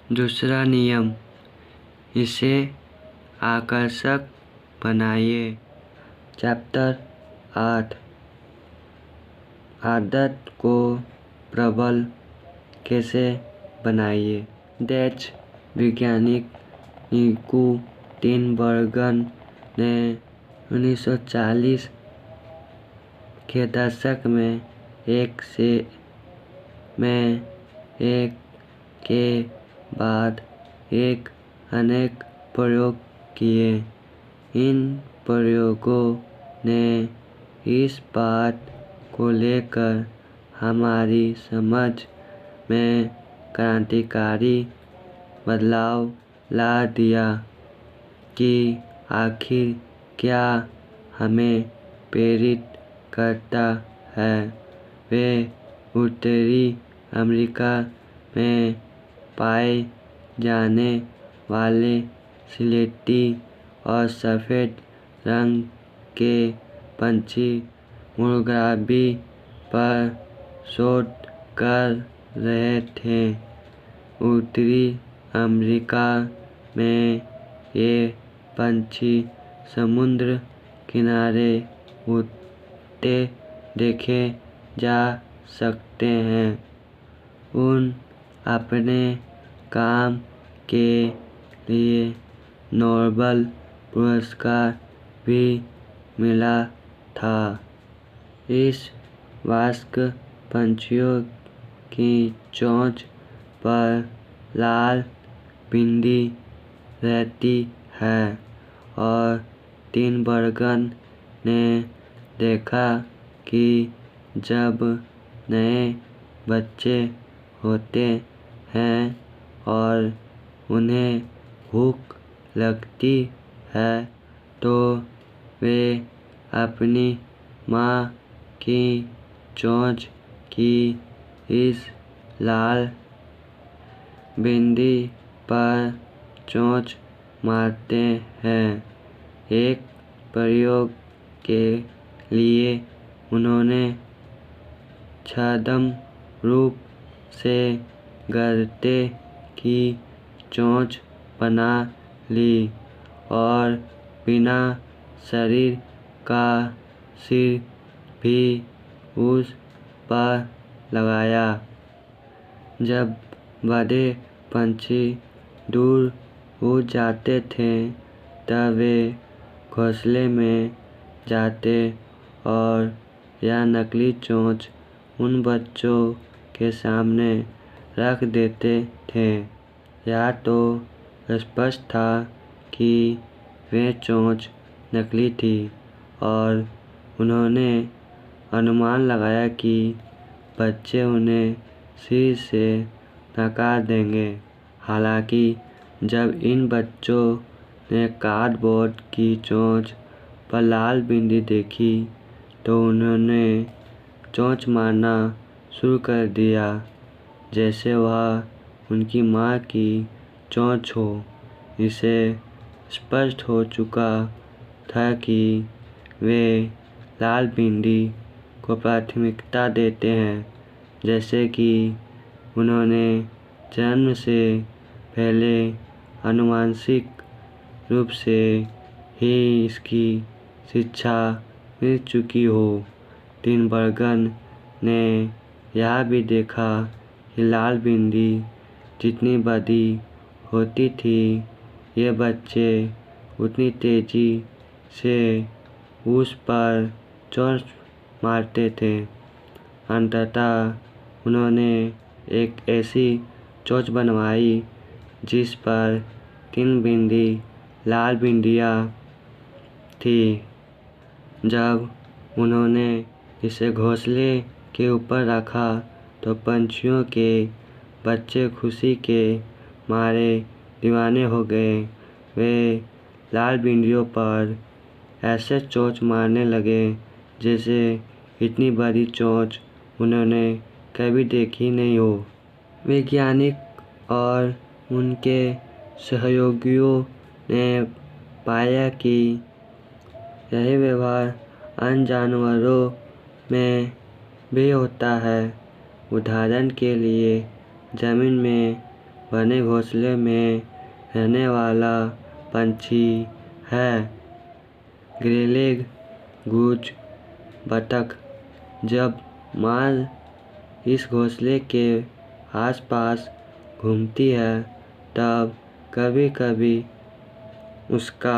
दूसरा नियम, इसे आकर्षक बनाइए। चैप्टर 8, आदत को प्रबल कैसे बनाइए। डच वैज्ञानिक निको टिनबर्गन ने 1940 के दशक में एक के बाद एक अनेक प्रयोग किए। इन प्रयोगों ने इस बात को लेकर हमारी समझ में क्रांतिकारी बदलाव ला दिया कि आखिर क्या हमें प्रेरित करता है। वे उत्तरी अमेरिका में पाए जाने वाले स्लेटी और सफ़ेद रंग के पंछी मुर्गाबी पर शोध कर रहे थे। उत्तरी अमेरिका में ये पंछी समुद्र किनारे उड़ते देखे जा सकते हैं। उन अपने काम के लिए नोबेल पुरस्कार भी मिला था। इस वयस्क पंछियों की चोंच पर लाल बिंदी रहती है और टिनबर्गन ने देखा कि जब नए बच्चे होते हैं और उन्हें भूख लगती है तो वे अपनी माँ की चोंच की इस लाल बिंदी पर चोंच मारते हैं। एक प्रयोग के लिए उन्होंने छद्म रूप से गधे की चोंच बना ली और बिना शरीर का सिर भी उस पर लगाया। जब बड़े पंछी दूर उड़ जाते थे तब वे घोंसले में जाते और यह नकली चोंच उन बच्चों के सामने रख देते थे। यह तो स्पष्ट था कि वे चोंच नकली थी और उन्होंने अनुमान लगाया कि बच्चे उन्हें सिर से नकार देंगे। हालांकि जब इन बच्चों ने कार्डबोर्ड की चोंच पर लाल बिंदी देखी तो उन्होंने चोंच मारना शुरू कर दिया जैसे वह उनकी माँ की चोंच हो। इसे स्पष्ट हो चुका था कि वे लाल बिंदी को प्राथमिकता देते हैं, जैसे कि उन्होंने जन्म से पहले आनुवंशिक रूप से ही इसकी शिक्षा मिल चुकी हो। टिनबर्गन ने यह भी देखा कि लाल बिंदी जितनी बड़ी होती थी ये बच्चे उतनी तेजी से उस पर चोंच मारते थे। अंततः उन्होंने एक ऐसी चोंच बनवाई जिस पर 3 बिंदी लाल बिंदियाँ थी। जब उन्होंने इसे घोंसले के ऊपर रखा तो पंछियों के बच्चे खुशी के मारे दीवाने हो गए। वे लाल बिंदियों पर ऐसे चोंच मारने लगे जैसे इतनी बड़ी चोंच उन्होंने कभी देखी नहीं हो। वैज्ञानिक और उनके सहयोगियों ने पाया कि यही व्यवहार अन्य जानवरों में भी होता है। उदाहरण के लिए जमीन में बने घोंसले में रहने वाला पंछी है। ग्रेलिग, गूज, बतख जब माँ इस घोंसले के आसपास घूमती है तब कभी कभी उसका